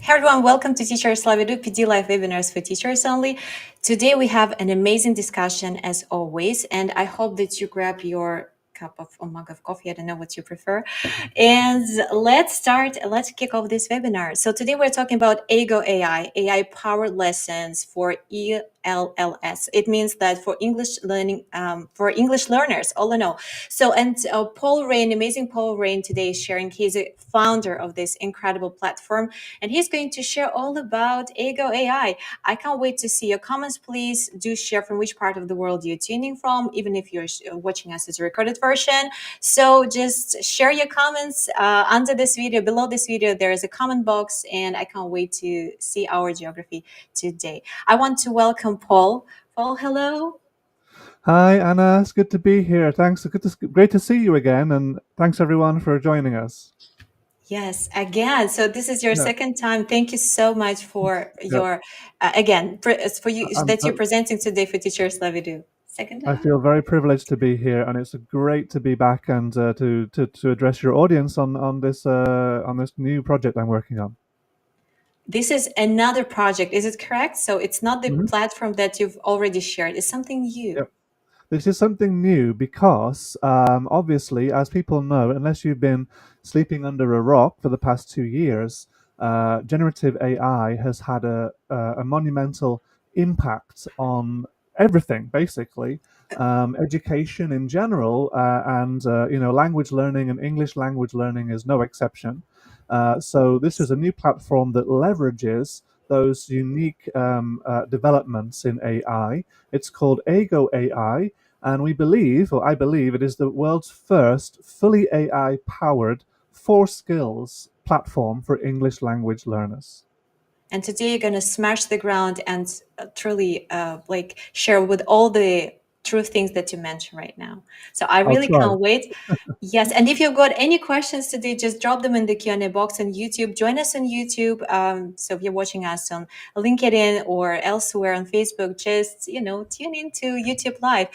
Hey everyone, welcome to Teachers Live Edu PD Live webinars for teachers only. Today we have an amazing discussion as always, and I hope that you grab your cup of or mug of coffee. I don't know what you prefer. And let's kick off this webinar. So today we're talking about Eigo.AI, AI powered lessons for ELLS. It means that for English learning, for English learners, all in all. So, and Paul Raine, amazing Paul Raine today is sharing, he's a founder of this incredible platform, and he's going to share all about Eigo.AI. I can't wait to see your comments. Please do share from which part of the world you're tuning from, even if you're watching us as a recorded version. So just share your comments under this video. Below this video, there is a comment box, and I can't wait to see our geography today. I want to welcome Paul. Paul, hello. Hi, Anna. It's good to be here. Thanks. Great to see you again, and thanks everyone for joining us. Yes, again. So this is your Yeah, second time. Thank you so much for yeah. your for you I'm, that you're presenting today for Teachers Love Edu. Second I time. feel very privileged to be here, and it's great to be back and to address your audience on this new project I'm working on. This is another project. Is it correct? So it's not the Mhm. platform that you've already shared. It's something new. Yep. This is something new because, obviously, as people know, unless you've been sleeping under a rock for the past 2 years, generative AI has had a monumental impact on everything, basically. Education in general, and language learning and English language learning is no exception. So this is a new platform that leverages those unique developments in AI. It's called Eigo.AI, and we believe, or I believe, it is the world's first fully AI powered 4 skills platform for English language learners. And today you're gonna smash the ground and truly like share with all the true things that you mentioned right now. So I I'll really try. can't wait. Yes, and if you've got any questions today, just drop them in the Q&A box on YouTube. Join us on YouTube. So if you're watching us on LinkedIn or elsewhere on Facebook, just tune into YouTube Live.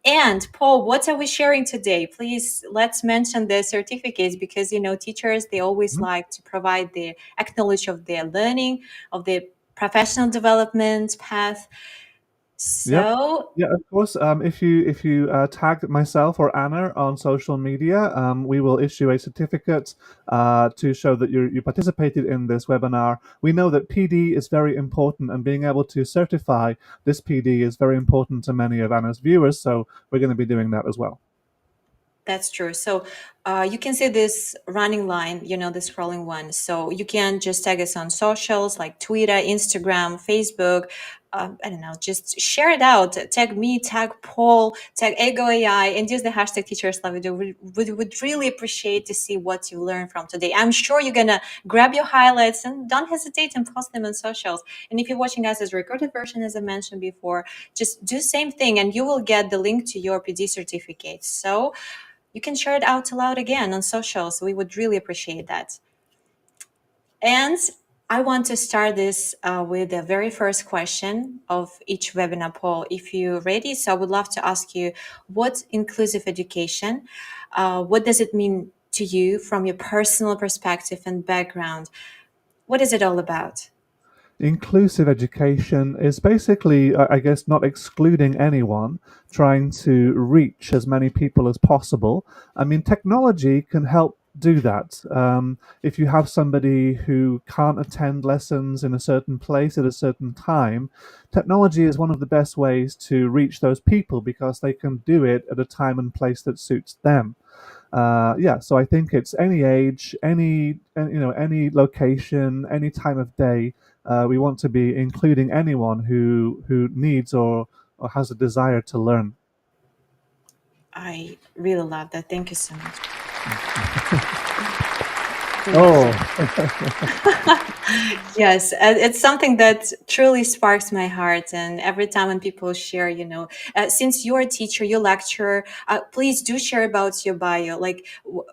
And Paul, what are we sharing today? Please let's mention the certificates because teachers, they always Mhm. like to provide the acknowledge of their learning, of the professional development path. Yep. So Yeah, of course. If you tag myself or Anna on social media, we will issue a certificate to show that you participated in this webinar. We know that PD is very important, and being able to certify this PD is very important to many of Anna's viewers. So we're going to be doing that as well. that's true. So you can see this running line, the scrolling one. So you can just tag us on socials like Twitter, Instagram, Facebook. I don't know, just share it out. Tag me, tag Paul, tag Eigo.AI, and use the hashtag Teachers Love Edu. We would really appreciate to see what you learned from today. I'm sure you're gonna grab your highlights and don't hesitate and post them on socials. And if you're watching us as a recorded version, as I mentioned before, just do the same thing, and you will get the link to your PD certificate. So you can share it out loud again on socials. We would really appreciate that. And I want to start this with the very first question of each webinar, Paul, if you're ready. So I would love to ask you, what's inclusive education? What does it mean to you from your personal perspective and background? What is it all about? Inclusive education is basically, I guess, not excluding anyone, trying to reach as many people as possible. I mean, technology can help do that. If you have somebody who can't attend lessons in a certain place at a certain time, technology is one of the best ways to reach those people because they can do it at a time and place that suits them. Yeah, so I think it's any age, any location, any time of day. We want to be including anyone who needs or has a desire to learn. I really love that. Thank you so much. Oh, Yes, it's something that truly sparks my heart. And every time when people share, since you're a teacher, you lecturer, please do share about your bio, like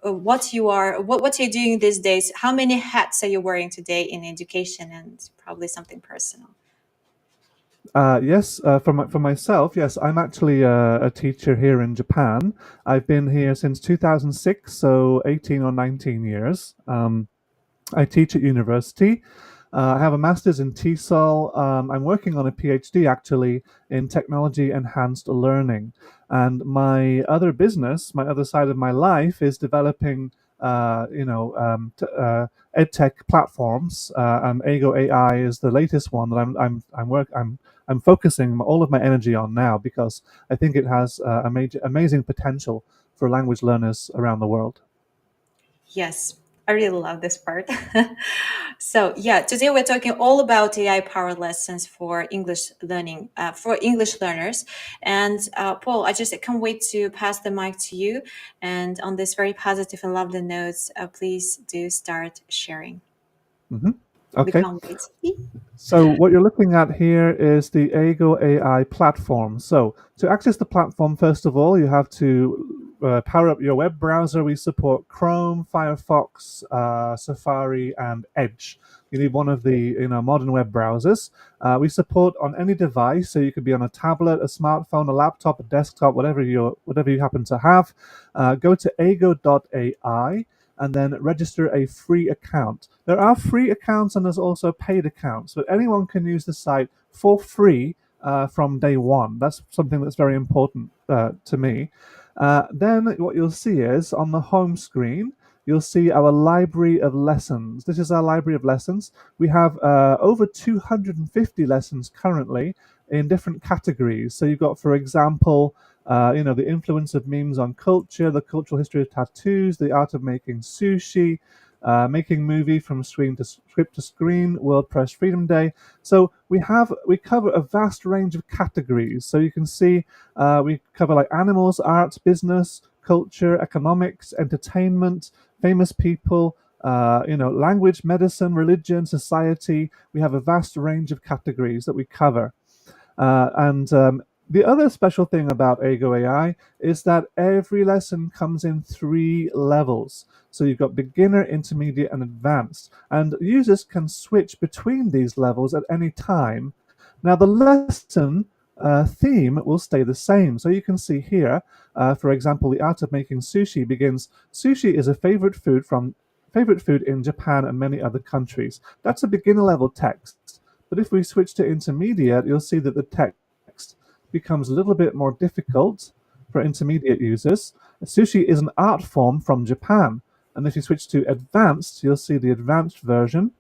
what you are, what you're doing these days. How many hats are you wearing today in education, and probably something personal. yes. For myself, yes, I'm actually a teacher here in Japan. I've been here since 2006, so 18 or 19 years. I teach at university. I have a master's in TESOL. I'm working on a PhD actually in technology enhanced learning. And my other business, my other side of my life, is developing, edtech platforms. And Eigo.AI is the latest one that I'm focusing all of my energy on now because I think it has a major amazing potential for language learners around the world. Yes, I really love this part. So, yeah, today we're talking all about AI powered lessons for English learning, for English learners. And Paul, I just can't wait to pass the mic to you. And on this very positive and lovely notes, please do start sharing. Hmm. We Okay. can't wait. So what you're looking at here is the Eigo.AI platform. So to access the platform, first of all, you have to power up your web browser. We support Chrome, Firefox, Safari, and Edge. You need one of the modern web browsers. We support on any device, so you could be on a tablet, a smartphone, a laptop, a desktop, whatever you happen to have. Go to Eigo.AI and then register a free account. There are free accounts and there's also paid accounts, but anyone can use the site for free from day one. That's something that's very important to me. Then what you'll see is on the home screen, you'll see our library of lessons. This is our library of lessons. We have over 250 lessons currently in different categories. So you've got, for example, the influence of memes on culture, the cultural history of tattoos, the art of making sushi, making movie from screen to script to screen, World Press Freedom Day. So we cover a vast range of categories. So you can see we cover like animals, arts, business, culture, economics, entertainment, famous people. Language, medicine, religion, society. We have a vast range of categories that we cover. And The other special thing about Eigo.AI is that every lesson comes in 3 levels. So you've got beginner, intermediate, and advanced. And users can switch between these levels at any time. Now, the lesson theme will stay the same. So you can see here, for example, the art of making sushi begins. Sushi is a favorite food in Japan and many other countries. That's a beginner level text. But if we switch to intermediate, you'll see that the text becomes a little bit more difficult for intermediate users. Sushi is an art form from Japan. And if you switch to advanced, you'll see the advanced version.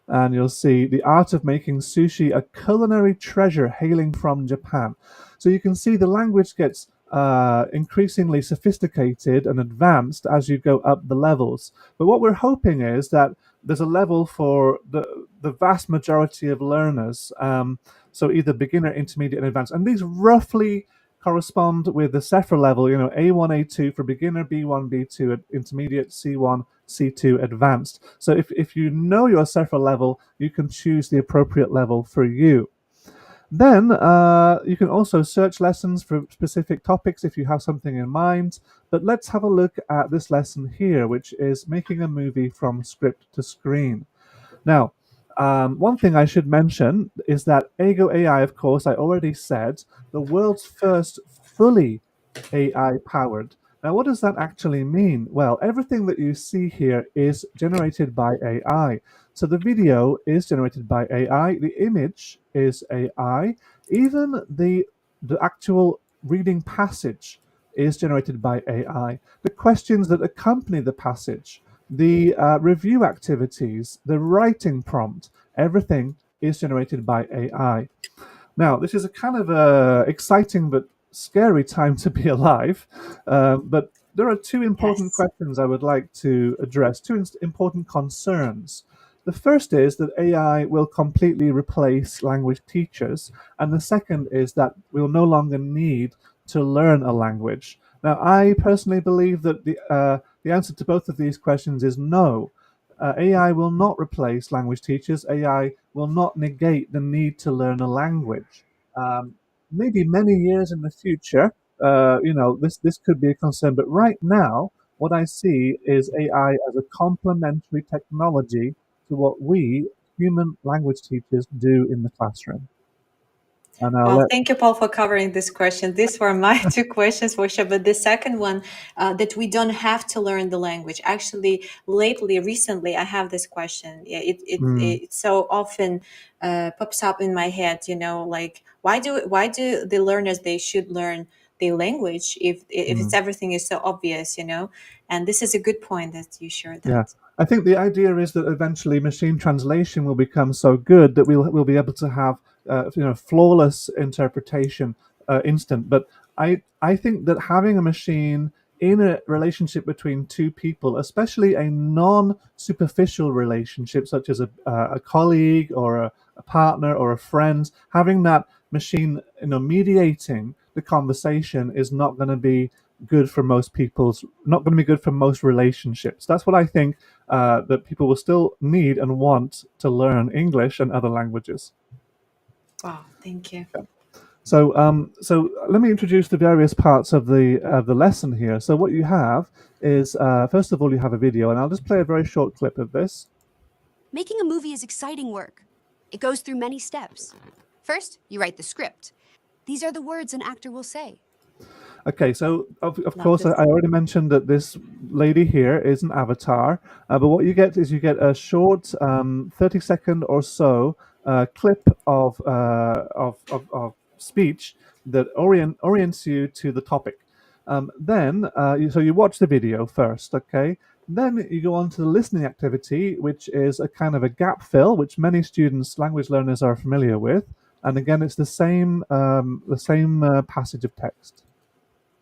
And you'll see the art of making sushi, a culinary treasure hailing from Japan. So you can see the language gets increasingly sophisticated and advanced as you go up the levels. But what we're hoping is that there's a level for the vast majority of learners. So either beginner, intermediate, and advanced. And these roughly correspond with the SEFRA level, A1, A2 for beginner, B1, B2, intermediate, C1, C2, advanced. So if you know your SEFRA level, you can choose the appropriate level for you. Then you can also search lessons for specific topics if you have something in mind. But let's have a look at this lesson here, which is making a movie from script to screen. Now, one thing I should mention is that Eigo.AI, of course, I already said, the world's first fully AI powered. Now, what does that actually mean? Well, everything that you see here is generated by AI. So the video is generated by AI, the image is AI, even the actual reading passage is generated by AI. The questions that accompany the passage, the review activities, the writing prompt, everything is generated by AI. Now, this is a kind of exciting but scary time to be alive. But there are two important Yes. questions I would like to address, two important concerns. The first is that AI will completely replace language teachers, and the second is that we'll no longer need to learn a language. Now, I personally believe that the answer to both of these questions is no. AI will not replace language teachers. AI will not negate the need to learn a language. Um, Maybe many years in the future, this could be a concern. But right now, what I see is AI as a complementary technology to what we human language teachers do in the classroom. And I'll Well, let. thank you, Paul, for covering this question. These were my two questions for sure. But the second one, that we don't have to learn the language. Actually, recently, I have this question. Yeah, Mm, it so often pops up in my head. Like why do the learners they should learn the language if it's mm. everything is so obvious. And this is a good point that you shared Yeah, that. I think the idea is that eventually machine translation will become so good that we'll be able to have flawless interpretation instant. But I think that having a machine in a relationship between two people, especially a non-superficial relationship such as a colleague or a partner or a friend, having that machine mediating the conversation is not going to be good for most people's not going to be good for most relationships. That's what I think, that people will still need and want to learn English and other languages. Wow, thank you. So let me introduce the various parts of the lesson here. So what you have is, first of all, you have a video, and I'll just play a very short clip of this. Making a movie is exciting work. It goes through many steps. First, you write the script. These are the words an actor will say. Okay, so of Love course I this. already mentioned that this lady here is an avatar, but what you get is you get a short 30-second or so clip of speech that orients you to the topic. Then so you watch the video first, okay? Then you go on to the listening activity, which is a kind of a gap fill, which many students, language learners, are familiar with. And again, it's the same passage of text.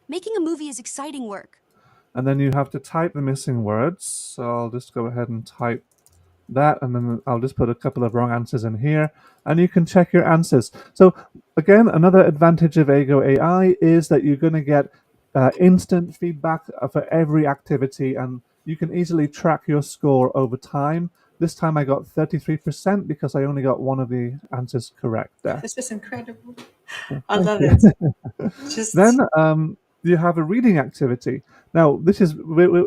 Making a movie is exciting work. And then you have to type the missing words. So I'll just go ahead and type that, and then I'll just put a couple of wrong answers in here, and you can check your answers. So again, another advantage of Eigo.AI is that you're going to get instant feedback for every activity, and you can easily track your score over time. This time I got 33% because I only got one of the answers correct there. This is incredible. I Thank love you. it. Then Just you have a reading activity. Now, this is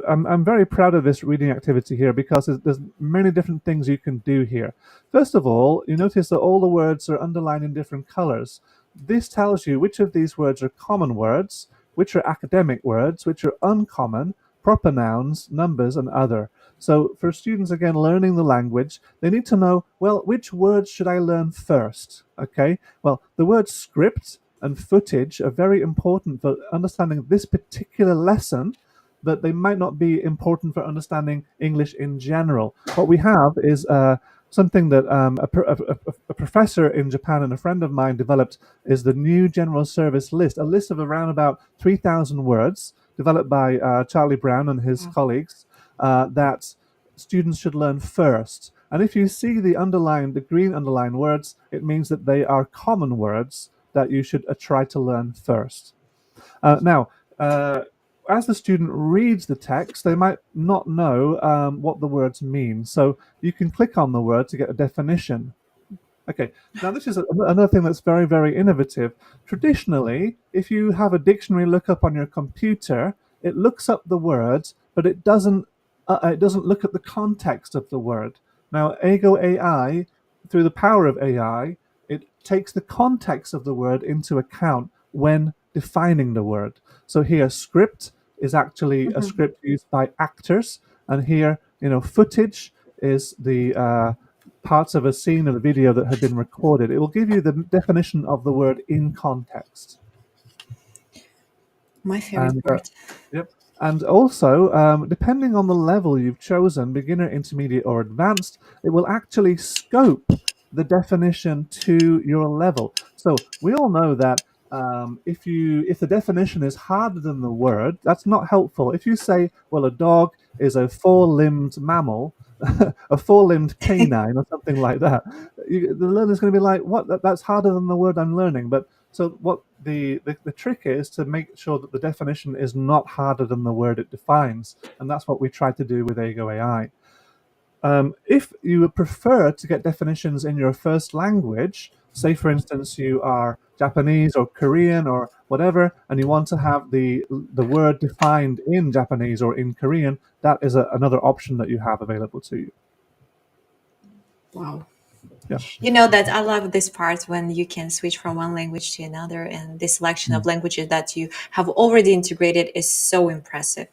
I'm very proud of this reading activity here because there's many different things you can do here. First of all, you notice that all the words are underlined in different colors. This tells you which of these words are common words, which are academic words, which are uncommon, proper nouns, numbers, and other. So for students, again, learning the language, they need to know, well, which words should I learn first? Okay, well, the word script and footage are very important for understanding this particular lesson, but they might not be important for understanding English in general. What we have is something that a professor in Japan and a friend of mine developed is the new general service list, a list of around about 3,000 words developed by Charlie Brown and his wow. colleagues that students should learn first. And if you see the green underlined words, it means that they are common words that you should try to learn first. Now, as the student reads the text, they might not know what the words mean. So you can click on the word to get a definition. Okay, now this is another thing that's very, very innovative. Traditionally, if you have a dictionary lookup on your computer, it looks up the words, but it doesn't look at the context of the word. Now, Eigo.AI, through the power of AI, it takes the context of the word into account when defining the word. So here, script is actually a Mhm. script used by actors, and here, footage is the parts of a scene of a video that had been recorded. It will give you the definition of the word in context. My favorite And part. yep. And also, depending on the level you've chosen, beginner, intermediate, or advanced, it will actually scope the definition to your level. So we all know that if the definition is harder than the word, that's not helpful. If you say, well, a dog is a four-limbed mammal, a four-limbed canine, or something like that, the learner's going to be like, "What? That's harder than the word I'm learning." But so what the trick is to make sure that the definition is not harder than the word it defines, and that's what we try to do with Eigo.AI. If you would prefer to get definitions in your first language, say for instance you are Japanese or Korean or whatever, and you want to have the word defined in Japanese or in Korean, that is another option that you have available to you. Wow. Yeah. You know that I love this part when you can switch from one language to another, and this selection of Mm. languages that you have already integrated is so impressive.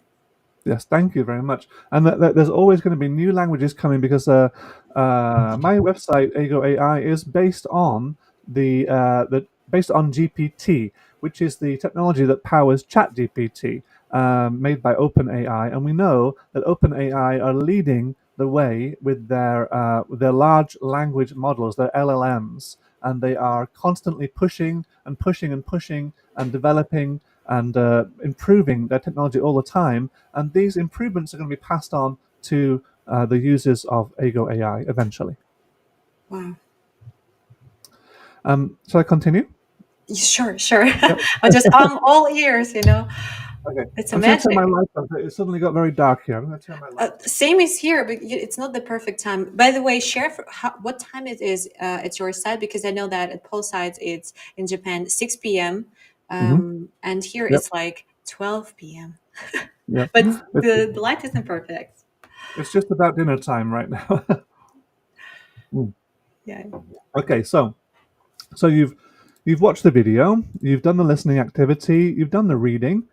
Yes, thank you very much. And there's always going to be new languages coming because my website Eigo.AI is based on the based on GPT, which is the technology that powers ChatGPT, made by OpenAI. And we know that OpenAI are leading the way with their large language models, their LLMs, and they are constantly pushing and pushing and pushing and developing and improving their technology all the time, and these improvements are going to be passed on to the users of Eigo.AI eventually. Wow. Shall I continue? Sure, sure. Yep. I'm all ears, you know. Okay. It's a I'm just going to turn my magic. light on. It suddenly got very dark here. I'm going to turn my light. Same is here, but it's not the perfect time. By the way, share what time it is at your side, because I know that at Paul's side it's in Japan 6 p.m. Mm-hmm. And here Yep. it's like 12 p.m. Yep. But It's, the light isn't perfect. it's just about dinner time right now. Mm. Yeah. Okay, so you've watched the video, you've done the listening activity, you've done the reading.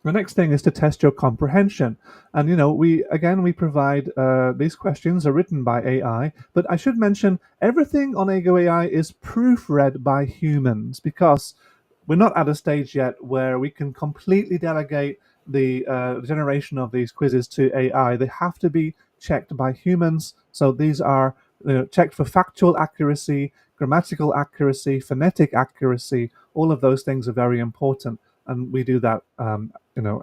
The next thing is to test your comprehension. And we provide these questions are written by AI, but I should mention everything on Eigo.AI is proofread by humans because we're not at a stage yet where we can completely delegate the generation of these quizzes to AI. They have to be checked by humans. So these are checked for factual accuracy, grammatical accuracy, phonetic accuracy. All of those things are very important, and we do that.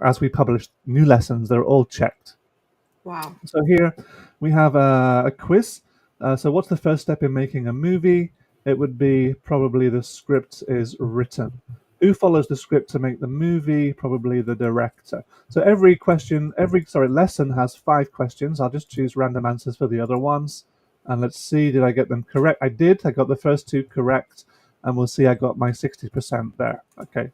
As we publish new lessons, they're all checked. Wow. So here we have a quiz. So what's the first step in making a movie? It would be probably the script is written. Who follows the script to make the movie? Probably the director. So every lesson has 5 questions. I'll just choose random answers for the other ones. And let's see, did I get them correct? I did. I got the first 2 correct. And we'll see I got my 60% there. Okay.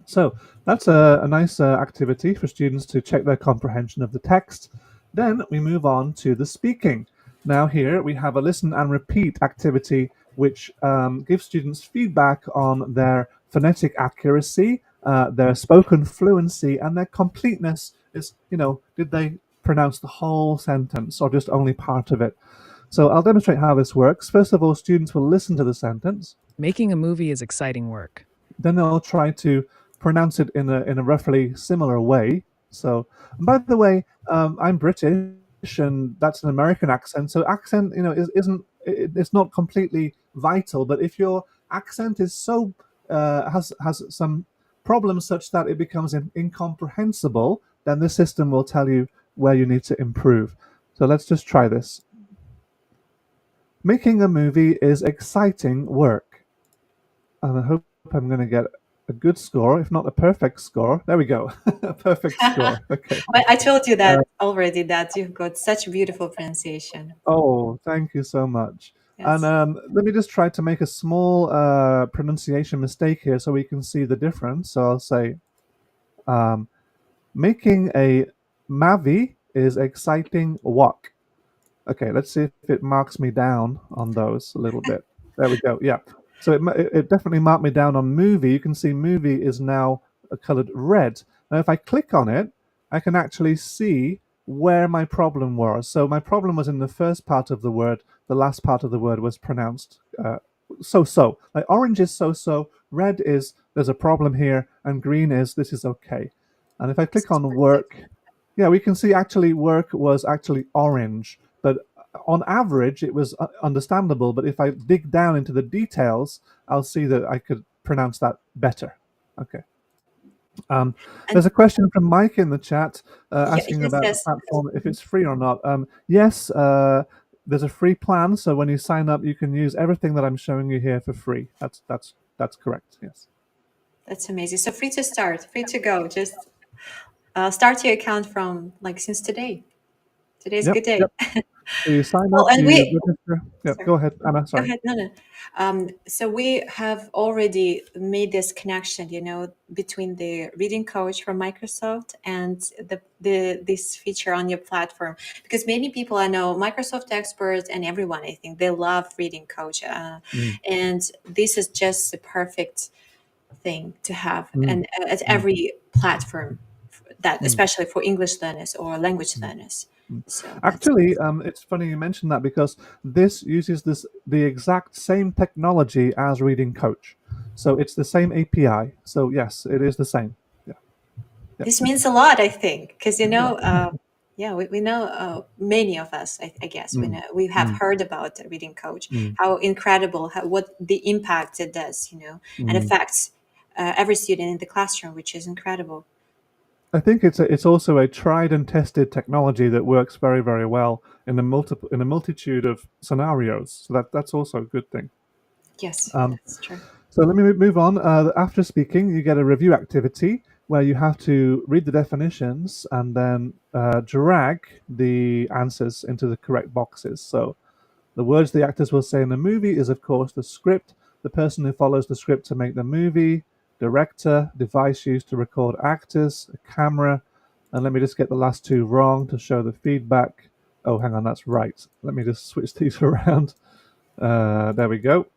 So that's a nice activity for students to check their comprehension of the text. Then we move on to the speaking. Now here we have a listen and repeat activity which gives students feedback on their phonetic accuracy, their spoken fluency, and their completeness. Did they pronounce the whole sentence or just only part of it? So I'll demonstrate how this works. First of all, students will listen to the sentence. Making a movie is exciting work. Then they'll try to pronounce it in a roughly similar way. So, and by the way, I'm British, and that's an American accent. So accent, it's not completely vital. But if your accent is so has some problems such that it becomes incomprehensible, then the system will tell you where you need to improve. So let's just try this. Making a movie is exciting work, and I hope I'm going to get a good score, if not a perfect score. There we go, a perfect score. Okay. I told you Uh, that already, that you've got such beautiful pronunciation. oh, thank you so much. And Yes. let me just try to make a small pronunciation mistake here so we can see the difference. So I'll say, um, making a Mavi is exciting walk. Okay, let's see if it marks me down on those a little bit. There we go. Yeah. So it definitely marked me down on movie. You can see movie is now colored red. Now, if I click on it, I can actually see where my problem was. So my problem was in the first part of the word. The last part of the word was pronounced so. Like orange is so. Red is there's a problem here, and green is this is okay. And if I This click is on perfect. work, yeah, we can see actually work was actually orange, but on average it was understandable. But if I dig down into the details, I'll see that I could pronounce that better. Okay. Um, And there's a question from Mike in the chat yeah, asking he about the says, platform, if it's free or not. Yes, there's a free plan, so when you sign up, you can use everything that I'm showing you here for free. That's correct. Yes. that's amazing. So free to start, free to go. Just start your account from like since today. Today's a good Yep. day. Yep. So you sign Well, up, and you we, register. Yeah, sorry. go ahead, Anna. Go Sorry. ahead. No, no. So we have already made this connection, between the reading coach from Microsoft and the this feature on your platform, because many people I know, Microsoft experts and everyone, I think they love reading coach, Mm, and this is just the perfect thing to have, mm, and at mm, every platform, that mm, especially for English learners or language mm, learners. mm. So that's Actually, it's funny you mentioned that because this uses the exact same technology as Reading Coach. So it's the same API. So yes, it is the same. Yeah, yeah, this means a lot, I think, because yeah. yeah, we know, many of us, I guess, Mm, we have mm, heard about the reading coach, mm, how incredible, what the impact it does, and mm. affects every student in the classroom, which is incredible. I think it's also a tried and tested technology that works very, very well in a multitude of scenarios. So that's also a good thing. Yes, Um, that's true. so let me move on. After speaking, you get a review activity where you have to read the definitions and then drag the answers into the correct boxes. So the words the actors will say in the movie is, of course, the script, the person who follows the script to make the movie, director, device used to record actors, a camera. And let me just get the last two wrong to show the feedback. Oh, hang on, that's right. Let me just switch these around. There we go.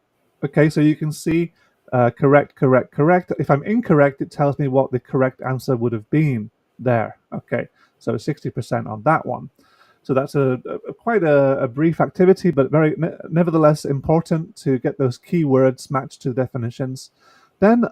Okay, so you can see correct, correct, correct. If I'm incorrect, it tells me what the correct answer would have been there. Okay, so 60% on that one. So that's quite a brief activity, but very nevertheless important to get those keywords matched to the definitions. Then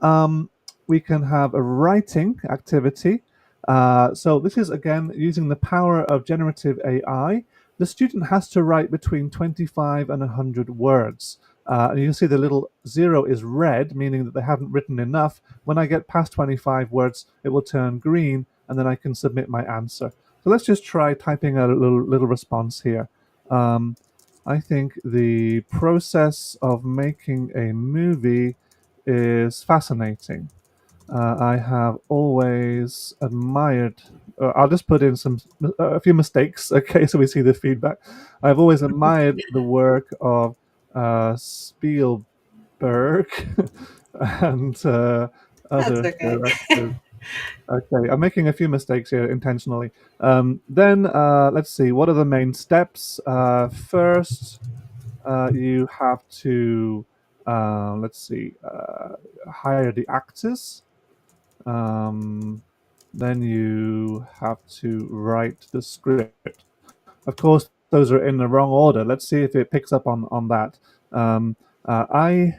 we can have a writing activity. So this is again using the power of generative AI. The student has to write between 25 and 100 words. And you can see the little zero is red, meaning that they haven't written enough. When I get past 25 words, it will turn green, and then I can submit my answer. So let's just try typing a little response here. Um, I think the process of making a movie is fascinating. I have always admired. I'll just put in a few mistakes, okay, so we see the feedback. I've always admired the work of Spielberg and That's other okay. directors. Okay, I'm making a few mistakes here intentionally. Then let's see, what are the main steps? First, you have to, let's see, hire the actors. Um, then you have to write the script. Of course, those are in the wrong order. Let's see if it picks up on that. I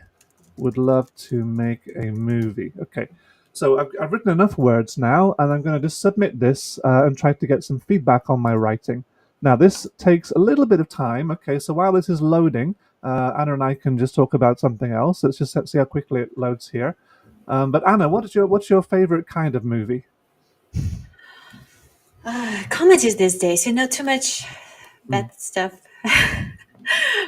would love to make a movie. Okay, so I've written enough words now, and I'm going to just submit this and try to get some feedback on my writing. Now, this takes a little bit of time. Okay, so while this is loading, Anna and I can just talk about something else. Let's just see how quickly it loads here. But Anna, what's your favorite kind of movie? Comedies these days, too much Mm. bad stuff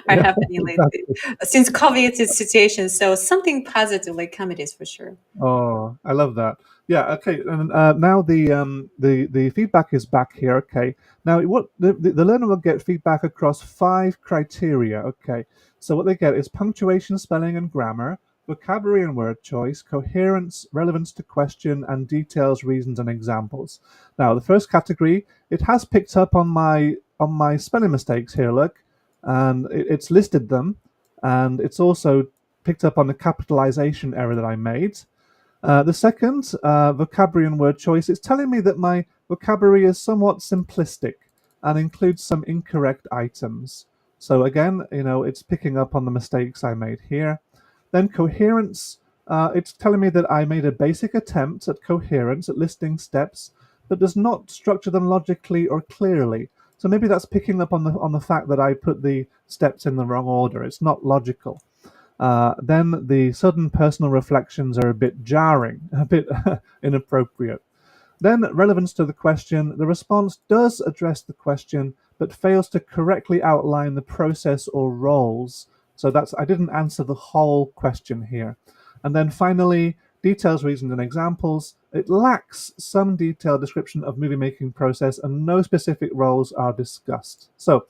are Yeah, happening lately exactly. since COVID situation. So something positive like comedies for sure. Oh, I love that. Yeah. Okay. And now the feedback is back here. Okay. Now what the learner will get feedback across 5 criteria. Okay. So what they get is punctuation, spelling, and grammar, vocabulary and word choice, coherence, relevance to question, and details, reasons, and examples. Now the first category, it has picked up on my spelling mistakes here. Look, and it's listed them, and it's also picked up on the capitalization error that I made. The second, vocabulary and word choice, it's telling me that my vocabulary is somewhat simplistic and includes some incorrect items. So again, it's picking up on the mistakes I made here. Then coherence, it's telling me that I made a basic attempt at coherence, at listing steps, but does not structure them logically or clearly. So maybe that's picking up on the fact that I put the steps in the wrong order. It's not logical. Then the sudden personal reflections are a bit jarring, a bit inappropriate. Then relevance to the question. The response does address the question, but fails to correctly outline the process or roles. So I didn't answer the whole question here. And then finally, details, reasons, and examples. It lacks some detailed description of movie making process, and no specific roles are discussed. So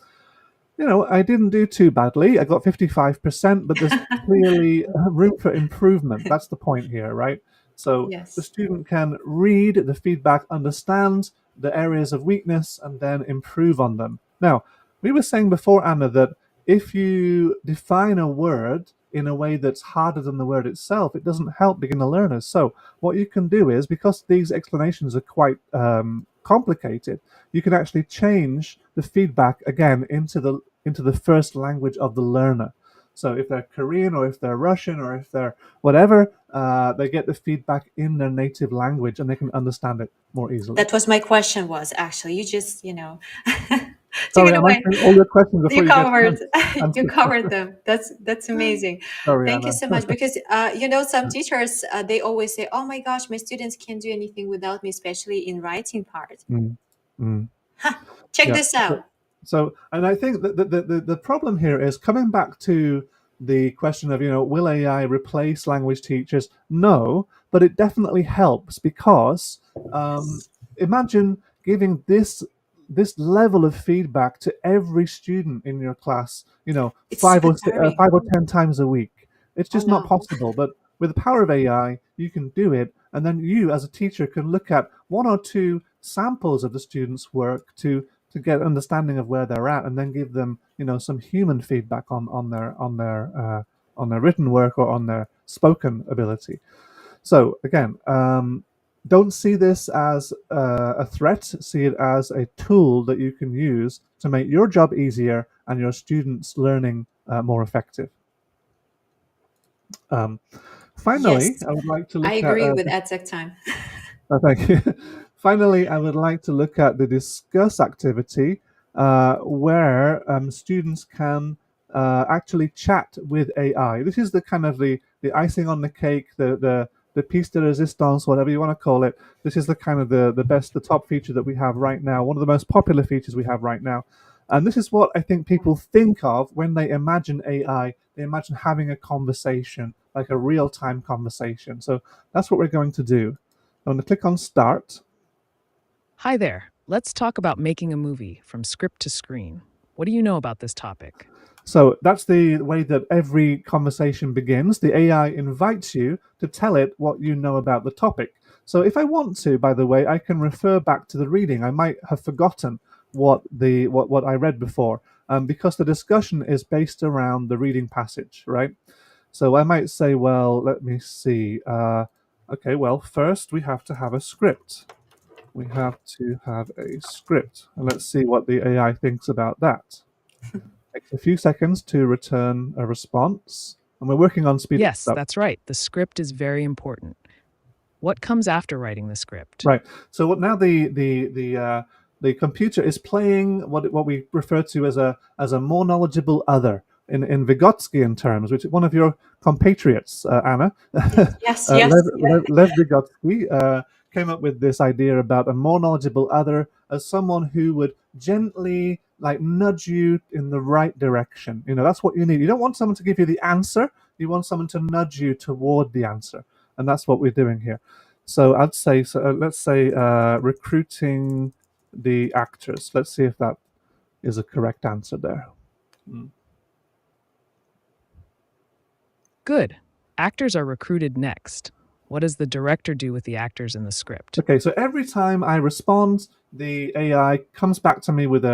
I didn't do too badly. I got 55%, but there's clearly room for improvement. That's the point here, right? So the Yes. student can read the feedback, understand the areas of weakness, and then improve on them. Now, we were saying before, Anna, that if you define a word in a way that's harder than the word itself, it doesn't help beginner learners. So what you can do is, because these explanations are quite complicated, you can actually change the feedback again into the first language of the learner. So if they're Korean or if they're Russian or if they're whatever, they get the feedback in their native language and they can understand it more easily. That was my question was actually, you just, took Sorry, it I'm away. answering all your questions You before you get to covered, you answer. covered them. That's amazing. Sorry, Thank you Anna. so much. Because, some teachers, they always say, oh my gosh, my students can't do anything without me, especially in writing part. Mm, mm. Ha, check Yeah. this out. And I think that the problem here is coming back to the question of, will AI replace language teachers? No, but it definitely helps because Yes. imagine giving this level of feedback to every student in your class, It's super tiring. 5 or 10 times a week. It's Oh just not no. possible. But with the power of AI, you can do it, and then you, as a teacher, can look at one or two samples of the students' work to get understanding of where they're at, and then give them, some human feedback on their written work or on their spoken ability. So again, don't see this as a threat. See it as a tool that you can use to make your job easier and your students' learning more effective. Um, Finally, Yes, I would like to I look at agree with EdTech Time. thank you. Finally, I would like to look at the discuss activity where students can actually chat with AI. This is the kind of the icing on the cake, the piece de resistance, whatever you want to call it. This is the kind of the top feature that we have right now, one of the most popular features we have right now. And this is what I think people think of when they imagine AI. They imagine having a conversation, like a real-time conversation. So that's what we're going to do. I'm going to click on Start. Hi there. Let's talk about making a movie from script to screen. What do you know about this topic? So that's the way that every conversation begins. The AI invites you to tell it what you know about the topic. So if I want to, by the way, I can refer back to the reading. I might have forgotten what I read before, because the discussion is based around the reading passage, right? So I might say, well, let me see. Okay, well, first we have to have a script. We have to have a script. And let's see what the AI thinks about that. Takes a few seconds to return a response. And we're working on speeding Yes, this up. that's right. The script is very important. What comes after writing the script? Right. So what now the computer is playing what we refer to as a more knowledgeable other in Vygotskian terms, which is one of your compatriots, Anna, Yes, yes, yes. Lev Vygotsky, came up with this idea about a more knowledgeable other as someone who would gently like nudge you in the right direction. That's what you need. You don't want someone to give you the answer. You want someone to nudge you toward the answer, and that's what we're doing here. So I'd say, let's say recruiting the actors. Let's see if that is a correct answer there. Mm. Good. Actors are recruited next. What does the director do with the actors in the script? Okay, so every time I respond, the AI comes back to me with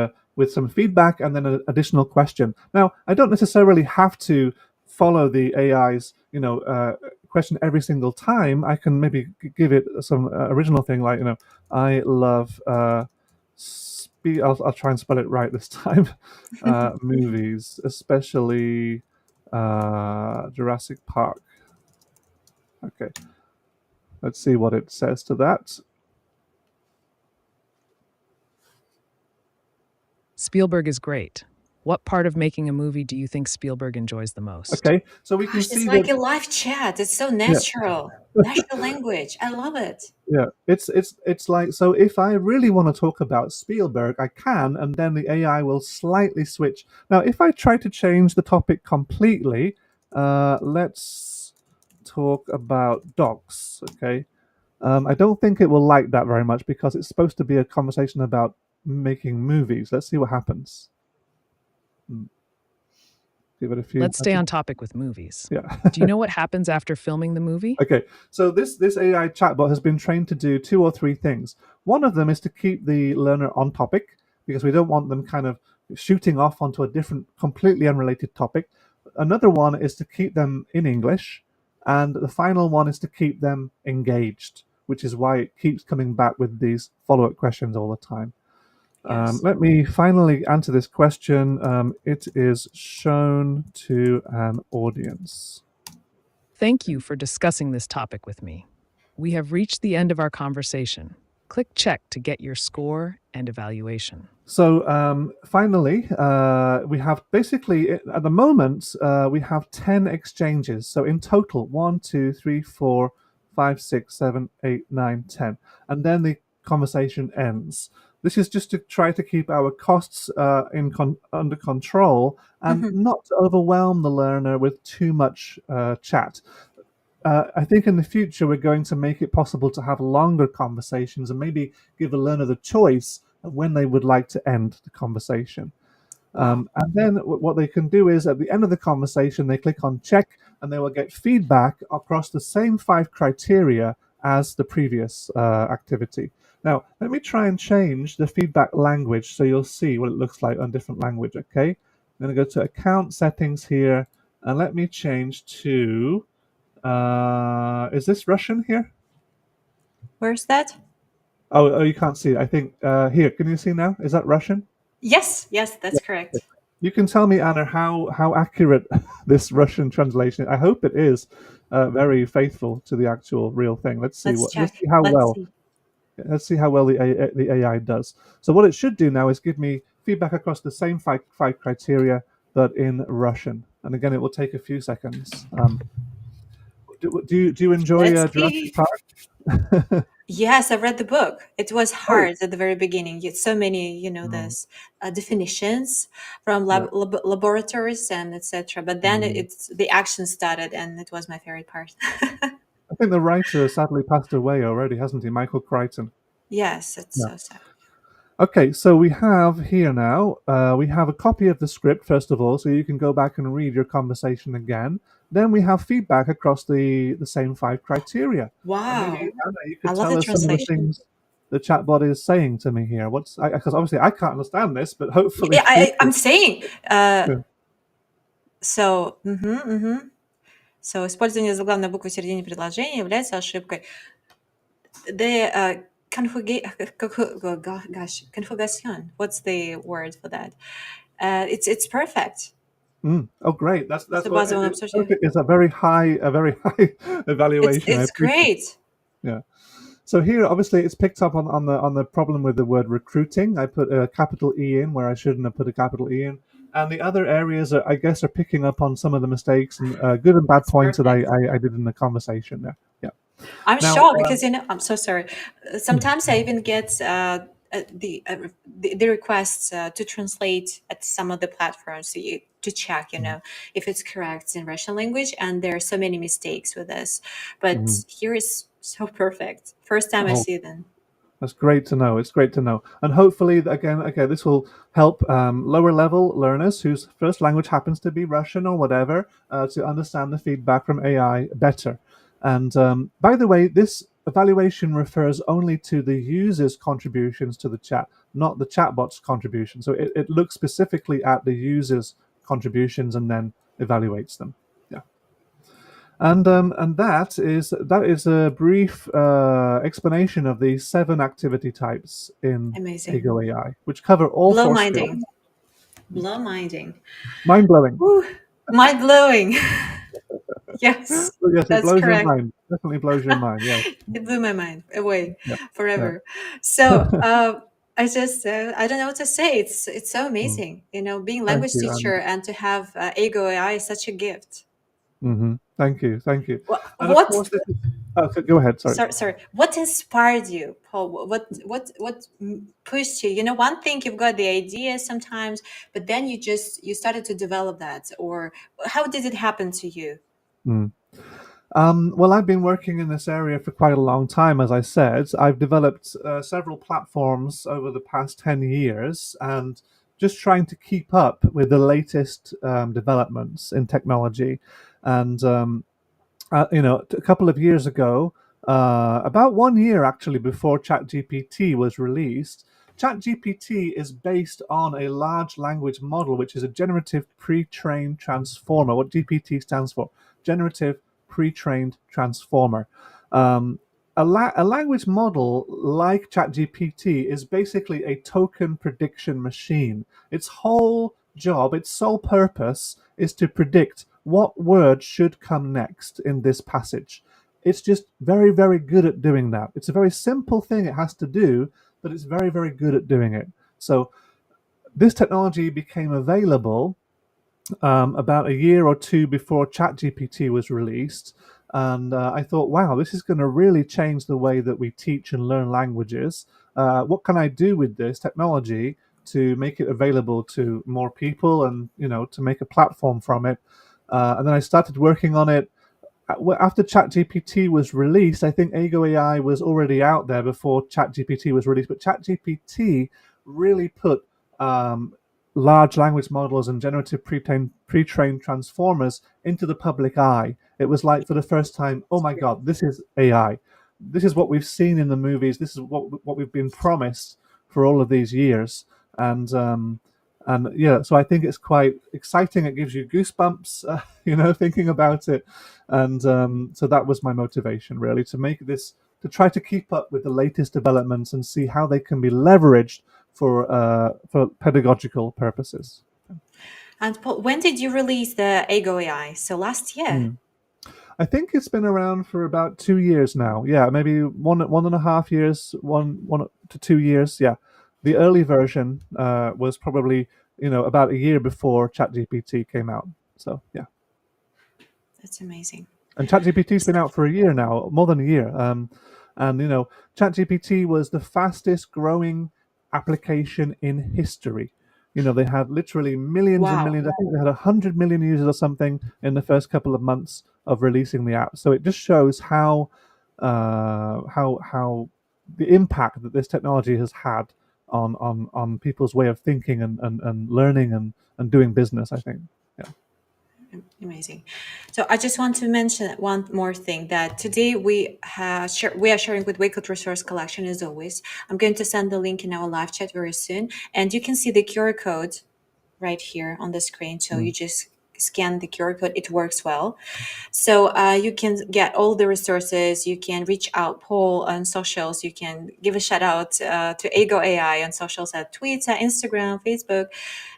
some feedback and then an additional question. Now, I don't necessarily have to follow the AI's question every single time. I can maybe give it some original thing like I love I'll try and spell it right this time. Movies, especially Jurassic Park. Okay, let's see what it says to that. Spielberg is great. What part of making a movie do you think Spielberg enjoys the most? Okay, so we can Gosh, it's see like that. a live chat. It's so Yeah, natural. Natural language. I love it. yeah. It's like, so if I really want to talk about Spielberg, I can, and then the AI will slightly switch. Now, if I try to change the topic completely, let's talk about dogs. Okay, I don't think it will like that very much because it's supposed to be a conversation about making movies. Let's see what happens. Give it a few. Let's stay on topic with movies. Yeah. Do you know what happens after filming the movie? Okay, so this AI chatbot has been trained to do 2 or 3 things. One of them is to keep the learner on topic, because we don't want them kind of shooting off onto a different, completely unrelated topic. Another one is to keep them in English, and the final one is to keep them engaged, which is why it keeps coming back with these follow-up questions all the time. Yes. Let me finally answer this question. It is shown to an audience. Thank you for discussing this topic with me. We have reached the end of our conversation. Click check to get your score and evaluation. So finally, we have basically, at the moment, we have 10 exchanges. So in total, 1, 2, 3, 4, 5, 6, 7, 8, 9, 10. And then the conversation ends. This is just to try to keep our costs under control and not to overwhelm the learner with too much chat. I think in the future we're going to make it possible to have longer conversations and maybe give the learner the choice of when they would like to end the conversation. And then what they can do is at the end of the conversation, they click on check and they will get feedback across the same 5 criteria as the previous activity. Now, let me try and change the feedback language so you'll see what it looks like on different language, okay? I'm going to go to account settings here and let me change to, is this Russian here? Where's that? Oh, you can't see it. I think here, can you see now? Is that Russian? Yes, that's correct. You can tell me, Anna, how accurate this Russian translation is. I hope it is very faithful to the actual real thing. Let's see how well. Let's see how well the AI does. So what it should do now is give me feedback across the same five criteria, but in Russian. And again, it will take a few seconds. Do you enjoy Jurassic Park? Yes, I read the book. It was hard at the very beginning. Yet so many, there's definitions from laboratories and etc. But then it's the action started, and it was my favorite part. I think the writer sadly passed away already, hasn't he? Michael Crichton. Yes, it's so sad. Okay, so we have here now, we have a copy of the script, first of all, so you can go back and read your conversation again. Then we have feedback across the same 5 criteria. Wow. Maybe, Anna, you could I love tell the us some of the translation. things the chatbot is saying to me here. Because obviously I can't understand this, but hopefully... Yeah, I'm saying. So, So, использование заглавной буквы в середине предложения является ошибкой. The configuration. What's the word for that? It's perfect. Oh, great! That's what it's a very high evaluation. It's great. Yeah. So here, obviously, it's picked up on the problem with the word recruiting. I put a capital E in where I shouldn't have put a capital E in, and the other areas I guess are picking up on some of the mistakes and good and bad points that I did in the conversation there. Yeah. I'm shocked because I'm so sorry. Sometimes I even get the requests to translate at some of the platforms to check, if it's correct in Russian language, and there are so many mistakes with this. But here is so perfect. First time I see them. That's great to know. It's great to know. And hopefully, again, this will help lower level learners whose first language happens to be Russian or whatever to understand the feedback from AI better. And by the way, this evaluation refers only to the user's contributions to the chat, not the chatbot's contribution. So it looks specifically at the user's contributions and then evaluates them. Yeah. And that is a brief explanation of the 7 activity types in Eigo.AI, which cover all 4 skills. Blow-minding. Mind-blowing. Mind-blowing. Yes, yes, that's it blows correct. your mind. Definitely blows your mind. Yeah, it blew my mind away forever. Yeah. So I just I don't know what to say. It's so amazing, being language teacher and to have Eigo.AI is such a gift. Thank you. Well, and of course, go ahead. Sorry. What inspired you, Paul? What pushed you? One thing, you've got the idea sometimes, but then you started to develop that, or how did it happen to you? Well, I've been working in this area for quite a long time, as I said. I've developed several platforms over the past 10 years, and just trying to keep up with the latest developments in technology. And a couple of years ago, about 1 year actually before ChatGPT was released, ChatGPT is based on a large language model, which is a generative pre-trained transformer. What GPT stands for? Generative pre-trained transformer. Um, a language model like ChatGPT is basically a token prediction machine. Its whole job, its sole purpose, is to predict what word should come next in this passage. It's just very, very good at doing that. It's a very simple thing it has to do, but it's very, very good at doing it. So this technology became available about a year or two before ChatGPT was released. And I thought, wow, this is going to really change the way that we teach and learn languages. What can I do with this technology to make it available to more people, and to make a platform from it? And then I started working on it. After ChatGPT was released, I think Eigo.AI was already out there before ChatGPT was released, but ChatGPT really put um, large language models and generative pre-trained transformers into the public eye. It was like, for the first time, oh my God, this is AI. This is what we've seen in the movies. This is what we've been promised for all of these years. And yeah, so I think it's quite exciting. It gives you goosebumps, thinking about it. And so that was my motivation, really, to make this, to try to keep up with the latest developments and see how they can be leveraged for pedagogical purposes. And Paul, when did you release the Eigo.AI? So last year. Mm. I think it's been around for about 2 years now. Yeah, maybe 1.5 years, 1 to 2 years. Yeah, the early version was probably about a year before ChatGPT came out. So yeah, That's amazing. and ChatGPT's been out for a year now, more than a year. And ChatGPT was the fastest growing application in history. They had literally millions and Wow. millions. I think they had 100 million users or something in the first couple of months of releasing the app. So it just shows how the impact that this technology has had on people's way of thinking and learning and doing business, I think. Yeah. Amazing. So I just want to mention one more thing, that today we are sharing with Wakelet Resource Collection as always. I'm going to send the link in our live chat very soon, and you can see the QR code right here on the screen. So you just scan the QR code. It works well. So you can get all the resources. You can reach out Paul on socials. You can give a shout out to Eigo.AI on socials at Twitter, Instagram, Facebook.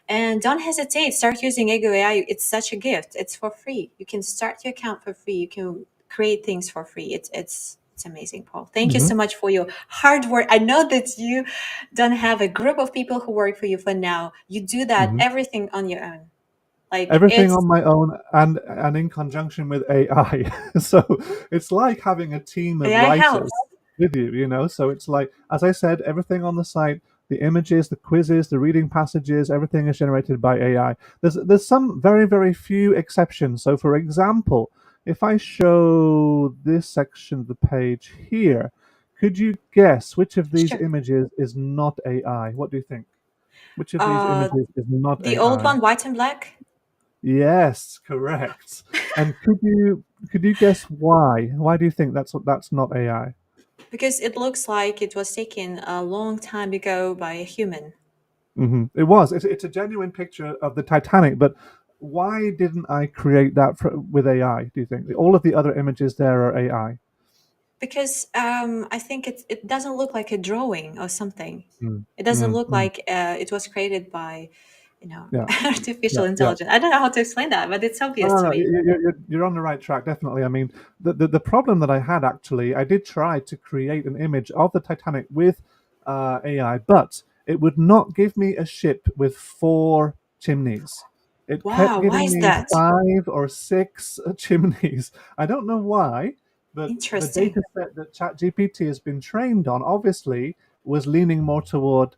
And don't hesitate. Start using Eigo.AI. It's such a gift. It's for free. You can start your account for free. You can create things for free. It's amazing, Paul. Thank you so much for your hard work. I know that you don't have a group of people who work for you for now. You do that everything on your own. Like Everything it's on my own and in conjunction with AI. So it's like having a team of AI writers helps. with you. So it's like, as I said, everything on the site, the images, the quizzes, the reading passages, everything is generated by AI. There's some very, very few exceptions. So for example, if I show this section of the page here, could you guess which of these Sure. images is not AI? What do you think? Which of these images is not The old AI? one, white and black, Yes, correct. And could you guess why? Why do you think that's not AI? because it looks like it was taken a long time ago by a human. It was. It's a genuine picture of the Titanic, but why didn't I create that with AI? Do you think all of the other images there are AI? Because I think it doesn't look like a drawing or something. Mm, It doesn't mm, look mm. like it was created by, Yeah, artificial yeah, yeah. intelligence. I don't know how to explain that, but it's No, obvious no, to no. me. You're on the right track, definitely. I mean, the problem that I had actually, I did try to create an image of the Titanic with AI, but it would not give me a ship with 4 chimneys. It kept Wow, why giving is me that? 5 or 6 chimneys. I don't know why, but the Interesting. data set that ChatGPT has been trained on obviously was leaning more toward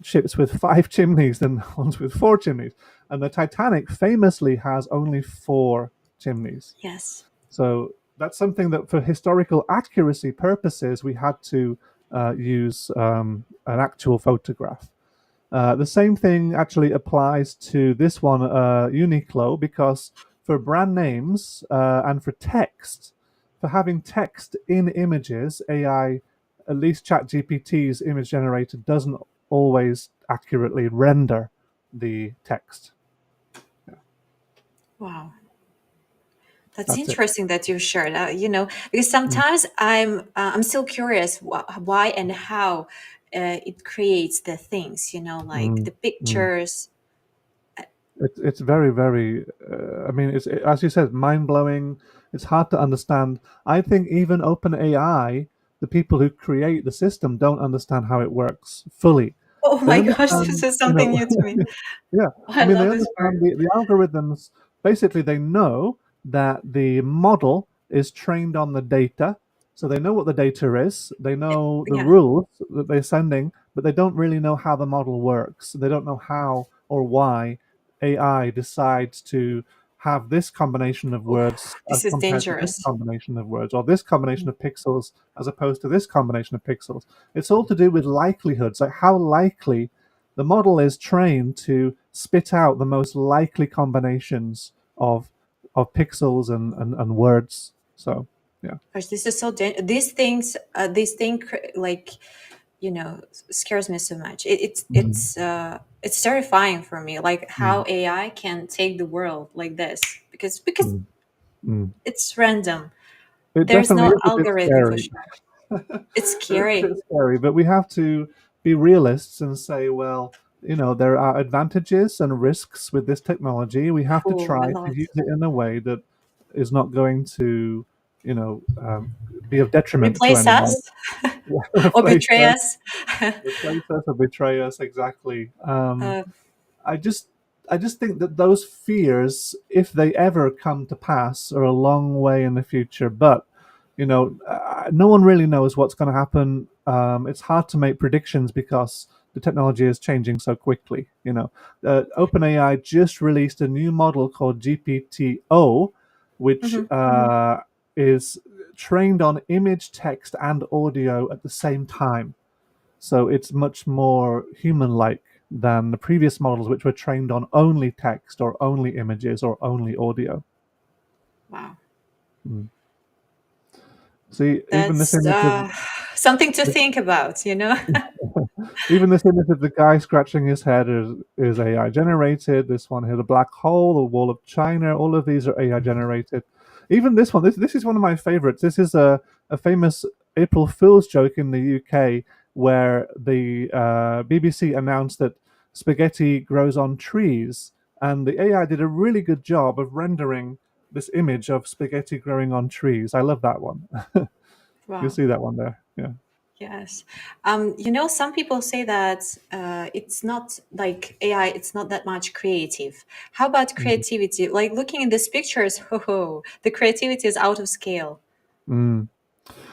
ships with 5 chimneys than ones with 4 chimneys. And the Titanic famously has only 4 chimneys. Yes. So that's something that, for historical accuracy purposes, we had to use an actual photograph. The same thing actually applies to this one, Uniqlo, because for brand names and for text, for having text in images, AI, at least ChatGPT's image generator, doesn't always accurately render the text. Wow. That's That's it. interesting that you shared. Because sometimes I'm still curious why and how it creates the things. Like Mm, the mm. pictures. It's very, very. I mean, as you said, mind blowing. It's hard to understand. I think even OpenAI, the people who create the system, don't understand how it works fully. Oh They my gosh, this understand, is something new to me. yeah. I I mean, they love this part. understand the algorithms. Basically, they know that the model is trained on the data. So they know what the data is. They know the Yeah, rules that they're sending, but they don't really know how the model works. They don't know how or why AI decides to have this combination of oh, words as this is compared to this dangerous. combination of words, or this combination of pixels as opposed to this combination of pixels. It's all to do with likelihoods, like how likely the model is trained to spit out the most likely combinations of pixels and words. So yeah. Gosh, this is so these things, like scares me so much. Mm, It's terrifying for me, like mm, how AI can take the world like this, because mm, mm. it's random. It There's definitely no is a bit algorithm for scary. sure. It's It's a scary. bit scary, but we have to be realists and say, well, there are advantages and risks with this technology. We have to Oh, a try to lot. use it in a way that is not going to, be of detriment to Replace anyone. us or Replace betray us, us. replace us, or betray us. Exactly. uh, I just I just think that those fears, if they ever come to pass, are a long way in the future. But no one really knows what's going to happen. It's hard to make predictions because the technology is changing so quickly. OpenAI just released a new model called GPT-O, which mhm. is trained on image, text, and audio at the same time. So it's much more human-like than the previous models, which were trained on only text or only images or only audio. Wow, Mm. See, even this that's image of something to think about. even this image of the guy scratching his head is AI generated. This one here, the black hole, the wall of China, all of these are AI generated. Even this one, this is one of my favorites. This is a famous April Fool's joke in the UK where the BBC announced that spaghetti grows on trees, and the AI did a really good job of rendering this image of spaghetti growing on trees. I love that one. You Wow. see that one there, yeah. Yes. Some people say that it's not like AI, it's not that much creative. How about Mm. creativity? Like looking at these pictures, the creativity is out of scale. Mm.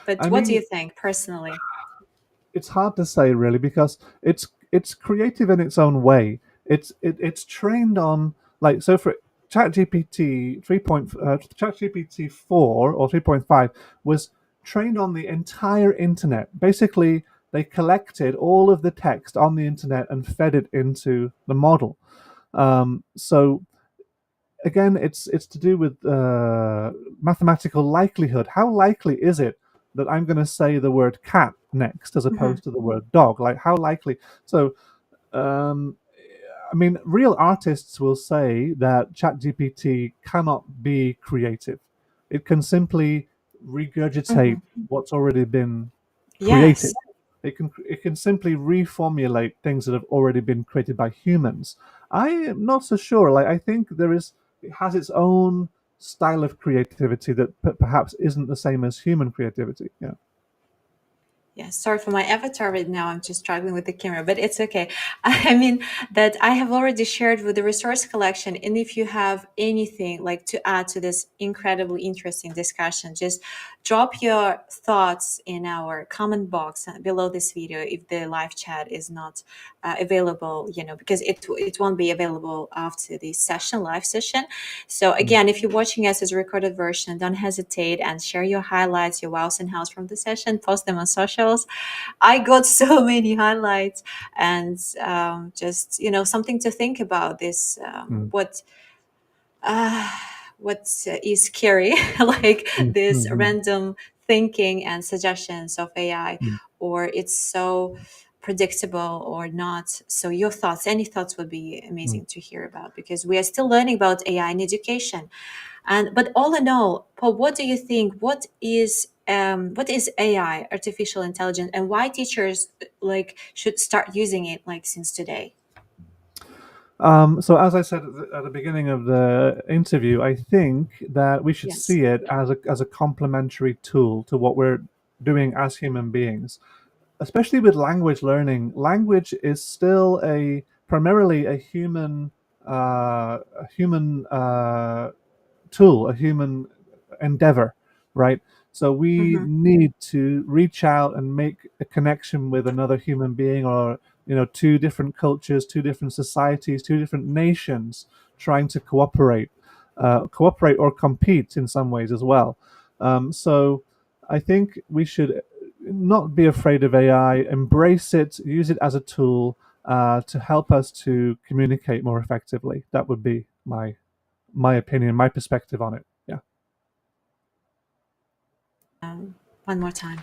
But I what do you mean, think personally? it's hard to say really because it's creative in its own way. It's trained on, like, so for ChatGPT 4 or 3.5 was trained on the entire internet. Basically, they collected all of the text on the internet and fed it into the model. So again, it's to do with mathematical likelihood. How likely is it that I'm going to say the word cat next as Mhm. opposed to the word dog? Like, how likely? So, um, I mean, real artists will say that ChatGPT cannot be creative. It can simply regurgitate Mhm. what's already been created. Yes. It can simply reformulate things that have already been created by humans. I am not so sure. Like, I think it has its own style of creativity that perhaps isn't the same as human creativity. Yeah. Yeah, sorry for my avatar right now. I'm just struggling with the camera, but it's okay. I mean, that I have already shared with the resource collection. And if you have anything like to add to this incredibly interesting discussion, just drop your thoughts in our comment box below this video if the live chat is not available, because it won't be available after the session, live session. So again, if you're watching us as a recorded version, don't hesitate and share your highlights, your wows and hows from the session, post them on socials. I got so many highlights, and just something to think about this. What is scary, like this random thinking and suggestions of AI, or it's so predictable or not. So your thoughts, any thoughts would be amazing to hear about, because we are still learning about AI in education. But all in all, Paul, what do you think? What is AI, artificial intelligence, and why teachers should start using it since today? So as I said at the beginning of the interview, I think that we should Yes. see it as a complementary tool to what we're doing as human beings, especially with language learning. Language is still primarily a human tool, a human endeavor, right? So we need to reach out and make a connection with another human being, or two different cultures, two different societies, two different nations trying to cooperate or compete in some ways as well. So I think we should not be afraid of AI, embrace it, use it as a tool to help us to communicate more effectively. That would be my opinion, my perspective on it. Yeah. One more time.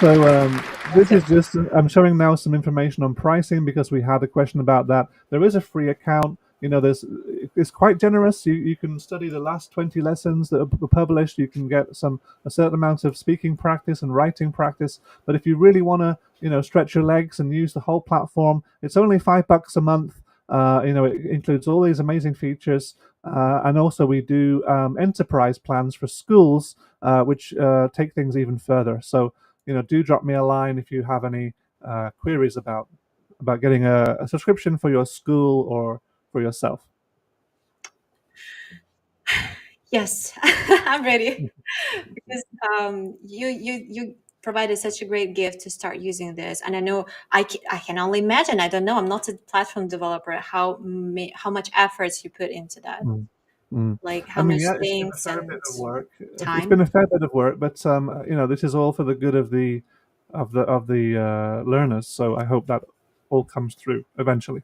So this is just, I'm showing now some information on pricing because we had a question about that. There is a free account. It's quite generous. You can study the last 20 lessons that are published. You can get a certain amount of speaking practice and writing practice. But if you really want to, stretch your legs and use the whole platform, it's only $5 a month. It includes all these amazing features. And also we do enterprise plans for schools, which take things even further. So, do drop me a line if you have any queries about getting a subscription for your school or for yourself. Yes, I'm ready. Because you provided such a great gift to start using this, and I know I can only imagine. I don't know. I'm not a platform developer. How much efforts you put into that? Mm. Mm. Like I how mean, much yeah, it's been a things fair bit and of work. It's been time? a fair bit of work, but this is all for the good of the learners. So I hope that all comes through eventually.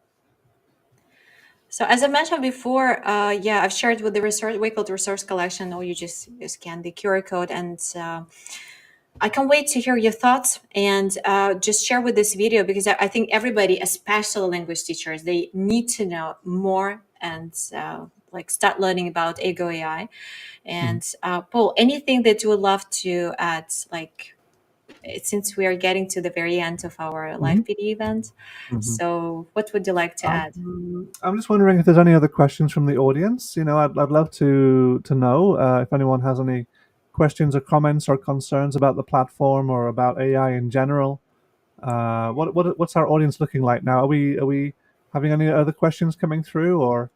So as I mentioned before, yeah, I've shared with the resource Wackled resource collection, or you just scan the QR code, and I can't wait to hear your thoughts, and just share with this video, because I think everybody, especially language teachers, they need to know more and start learning about Eigo.AI. And Paul, anything that you would love to add, since we are getting to the very end of our live PD event, so what would you like to add? I'm just wondering if there's any other questions from the audience. I'd love to know if anyone has any questions or comments or concerns about the platform or about AI in general. What's our audience looking like now? Are we having any other questions coming through, or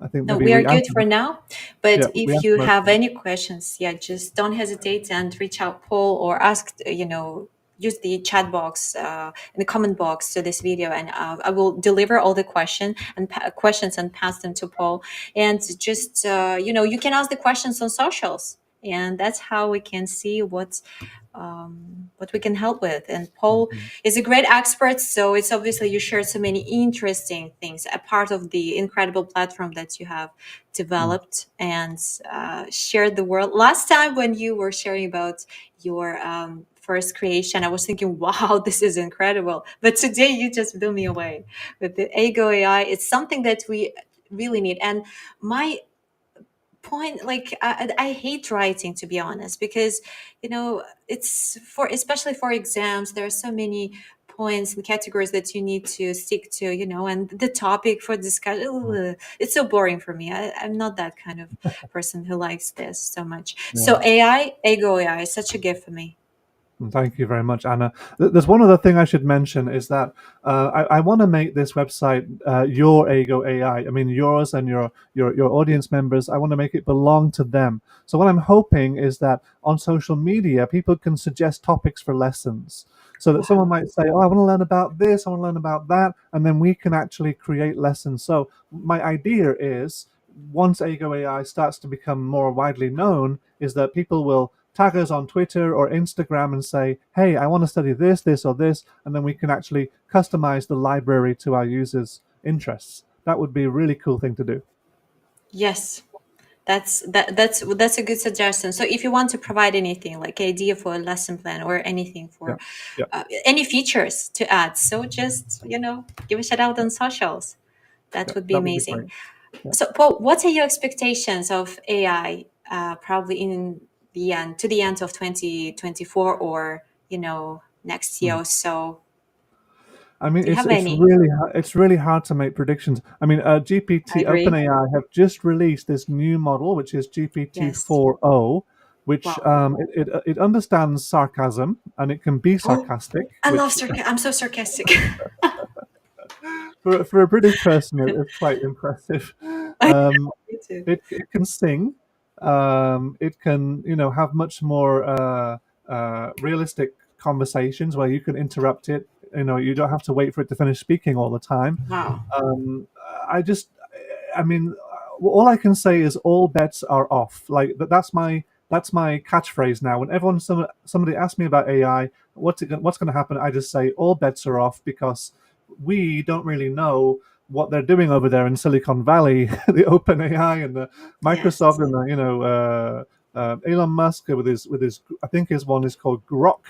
I think No, maybe we are we good answered. for now. But We if answered you most have of them. any questions, yeah, just don't hesitate and reach out, Paul, or ask, use the chat box in the comment box to this video, and I will deliver all the questions and pass them to Paul. And just, you can ask the questions on socials, and that's how we can see what we can help with. And Paul is a great expert, so it's obviously you shared so many interesting things, a part of the incredible platform that you have developed and shared the world. Last time when you were sharing about your first creation, I was thinking, wow, this is incredible. But today you just blew me away with the Eigo.AI. It's something that we really need. And my point, I hate writing, to be honest, because it's for, especially for exams, there are so many points and categories that you need to stick to, and the topic for discussion, it's so boring for me. I'm not that kind of person who likes this so much. So Yeah. Eigo.AI is such a gift for me. Thank you very much, Anna. There's one other thing I should mention is that I want to make this website your Eigo.AI. I mean, yours and your audience members. I want to make it belong to them. So what I'm hoping is that on social media, people can suggest topics for lessons. So that someone Wow. might say, "Oh, I want to learn about this. I want to learn about that," and then we can actually create lessons. So my idea is, once Eigo.AI starts to become more widely known, is that people will tag us on Twitter or Instagram and say, hey, I want to study this, this, or this, and then we can actually customize the library to our users' interests. That would be a really cool thing to do. Yes, that's a good suggestion. So if you want to provide anything like idea for a lesson plan or anything Yeah, for yeah, any features to add, so just give a shout out on socials. yeah. That would be That would be amazing. great. Yeah. So Paul, what are your expectations of AI probably in the end of 2024 or next year Mm. or so? I mean, Do you it's have it's any? really it's really hard to make predictions. I mean, I GPT agree. OpenAI have just released this new model, which is GPT Yes. 4.0, which Wow. it understands sarcasm and it can be Oh, sarcastic, I love which sarcasm. I'm so sarcastic. for a British person is quite impressive. I Um, Me too. it can sing. It can have much more realistic conversations where you can interrupt it. You don't have to wait for it to finish speaking all the time. Wow. Um, I just, I mean, all I can say is all bets are off. Like that's my catchphrase now. When somebody asks me about AI, what's going to happen, I just say all bets are off because we don't really know what they're doing over there in Silicon Valley, the Open AI and the Yes. Microsoft and the Elon Musk with his I think his one is called Grok.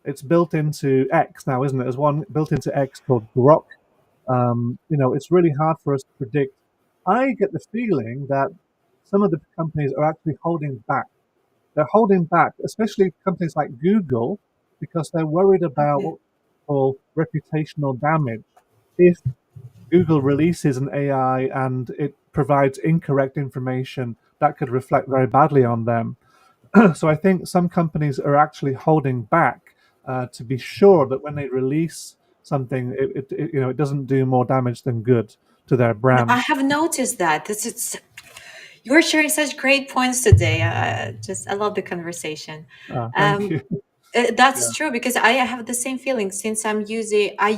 It's built into X now, isn't it? There's one built into X called Grok. It's really hard for us to predict. I get the feeling that some of the companies are actually holding back. They're holding back, especially companies like Google, because they're worried about Okay. what we call reputational damage. If Google releases an AI and it provides incorrect information, that could reflect very badly on them. So I think some companies are actually holding back to be sure that when they release something, it doesn't do more damage than good to their No, I brand. have noticed that. This is You're sharing such great points today. I love the conversation. Thank Um, you. that's Yeah. true because I have the same feeling since I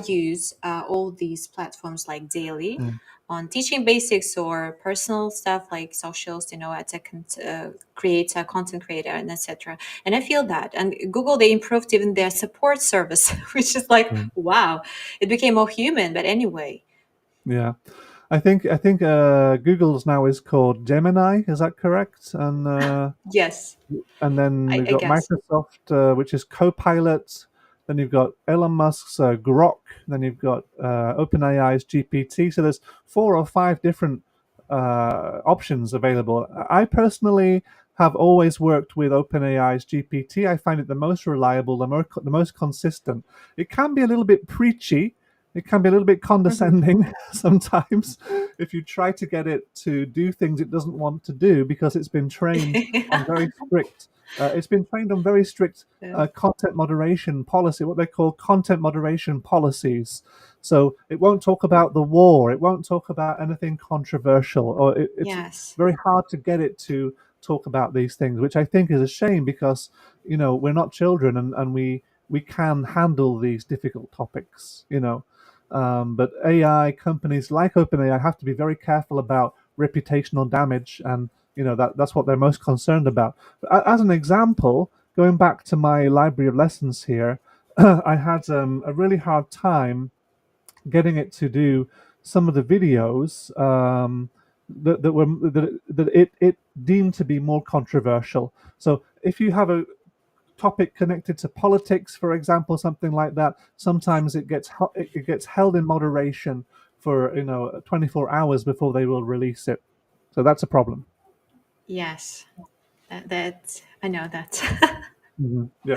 use all these platforms like daily Mm, on teaching basics or personal stuff like socials, as a create a content creator and etc. And I feel that. And Google, they improved even their support service, which is like, mm. wow, it became more human. But anyway, Yeah. I think Google's now is called Gemini. Is that correct? yes, And then we've I got guess. Microsoft, which is Copilot. Then you've got Elon Musk's Grok. Then you've got OpenAI's GPT. So there's 4 or 5 different options available. I personally have always worked with OpenAI's GPT. I find it the most reliable, the most consistent. It can be a little bit preachy. It can be a little bit Mhm. condescending sometimes if you try to get it to do things it doesn't want to do because on very strict it's been trained on very strict Yeah. content moderation policy, what they call content moderation policies. So it won't talk about the war, it won't talk about anything controversial, or it's Yes. very hard to get it to talk about these things, which I think is a shame because we're not children, and we can handle these difficult topics. But AI companies like OpenAI have to be very careful about reputational damage, and that's what they're most concerned about. As an example, going back to my library of lessons here, I had a really hard time getting it to do some of the videos that it deemed to be more controversial. So if you have a topic connected to politics, for example, something like that, sometimes it gets held in moderation for 24 hours before they will release it. So that's a problem. Yes. That I know that. Yeah,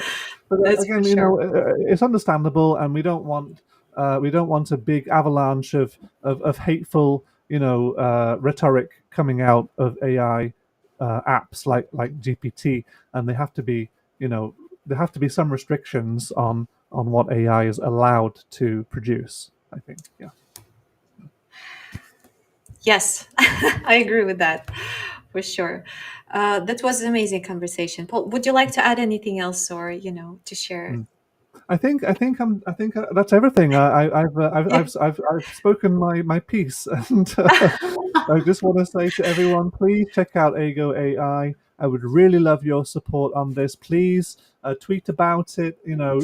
but That's for again, sure. it's understandable, and we don't want a big avalanche of hateful, rhetoric coming out of AI apps like GPT, and they have to be, you know, there have to be some restrictions on what AI is allowed to produce, I think. Yeah. Yes, I agree with that for sure. That was an amazing conversation. Paul, would you like to add anything else, or to share? Mm. I think that's everything. Yeah. I've spoken my piece, and I just want to say to everyone, please check out Eigo.AI. I would really love your support on this. Please tweet about it.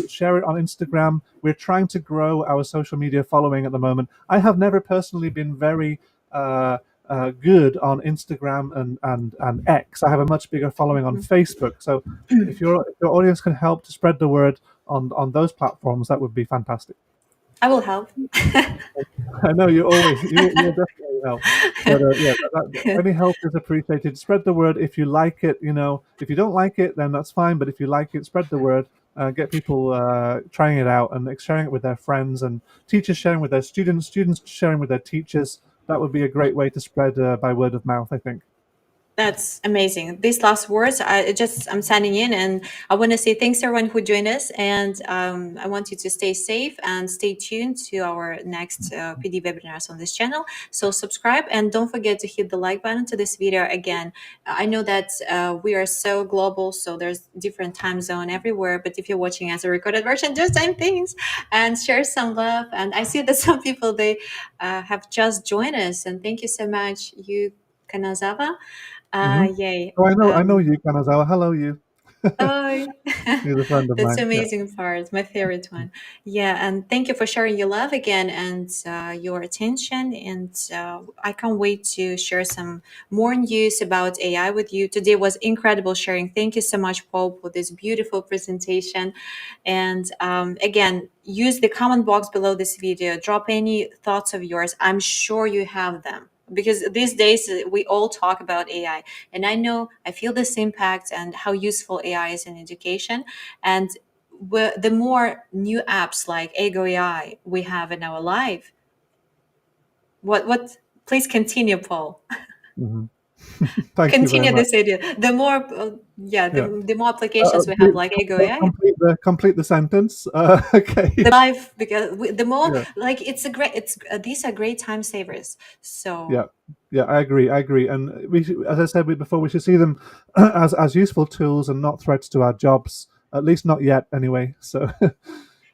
Share it on Instagram. We're trying to grow our social media following at the moment. I have never personally been very good on Instagram and X. I have a much bigger following on Facebook. So if your audience can help to spread the word on those platforms, that would be fantastic. I will help. I know you'll definitely help. But yeah, any help is appreciated. Spread the word if you like it. If you don't like it, then that's fine. But if you like it, spread the word. Get people trying it out and sharing it with their friends, and teachers sharing with their students, students sharing with their teachers. That would be a great way to spread by word of mouth, I think. That's amazing. These last words, I'm signing in, and I want to say thanks to everyone who joined us. And I want you to stay safe and stay tuned to our next PD webinars on this channel. So subscribe and don't forget to hit the like button to this video. Again, I know that we are so global, so there's different time zone everywhere. But if you're watching as a recorded version, do the same things and share some love. And I see that some people, they have just joined us, and thank you so much, you Kanazawa. Hmm. Yay. Oh, I know you, Kanazawa. Hello, you. Oh, He's a friend of that's mine. the Yeah. amazing part, my favorite one. Yeah, and thank you for sharing your love again and your attention. And I can't wait to share some more news about AI with you. Today was incredible sharing. Thank you so much, Paul, for this beautiful presentation. And again, use the comment box below this video. Drop any thoughts of yours. I'm sure you have them, because these days we all talk about AI, and I feel this impact and how useful AI is in education. And the more new apps like Eigo.AI we have in our life, what please continue, Paul. Hmm. Thank you very Continue much. this idea. The more Yeah. the more applications we have like Eigo.AI, Complete the sentence. Okay. the life, because the more Yeah. like it's these are great time savers. So Yeah. Yeah. I agree. And as I said before, we should see them as useful tools and not threats to our jobs. At least not yet, anyway. So,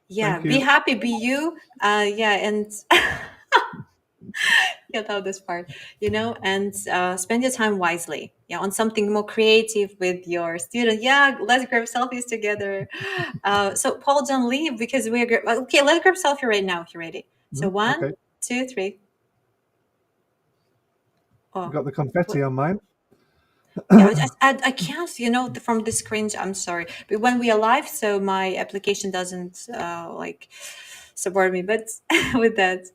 yeah, thank be you. happy, be you. Yeah, and get out this part, and spend your time wisely. Yeah, on something more creative with your student. Yeah, let's grab selfies together. So Paul, don't leave because okay. Let's grab selfie right now. If you're ready. So Okay. 1, 2, 3. I Oh, got the confetti what? on mine. Yeah, I can't, from the screens. I'm sorry, but when we are live, so my application doesn't like support me. But with that,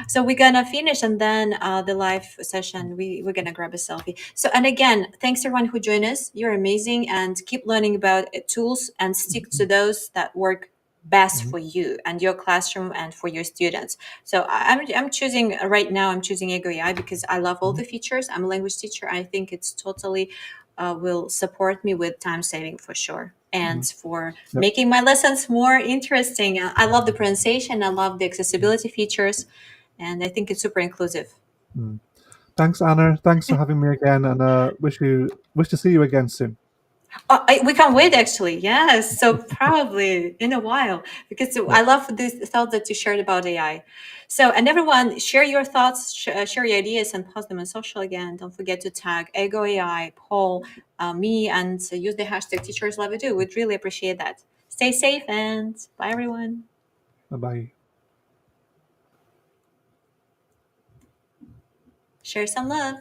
so we're gonna finish, and then the live session, we're gonna grab a selfie. So, and again, thanks everyone who joined us. You're amazing, and keep learning about tools and stick to those that work best Mhm. for you and your classroom and for your students. So I'm choosing right now. I'm choosing Eigo.AI because I love all Mhm. the features. I'm a language teacher. I think it's totally will support me with time saving for sure, and Mhm. for Yep. making my lessons more interesting. I love the pronunciation. I love the accessibility features, and I think it's super inclusive. Mm. Thanks, Anna. Thanks for having me again, and wish to see you again soon. We can't wait, actually. Yes, so probably in a while, because Yeah. I love this thought that you shared about AI. So, and everyone, share your thoughts, share your ideas, and post them on social again. Don't forget to tag Ego AI, Paul, me, and use the hashtag Teachers Love You Do. We'd really appreciate that. Stay safe and bye, everyone. Bye bye. Share some love.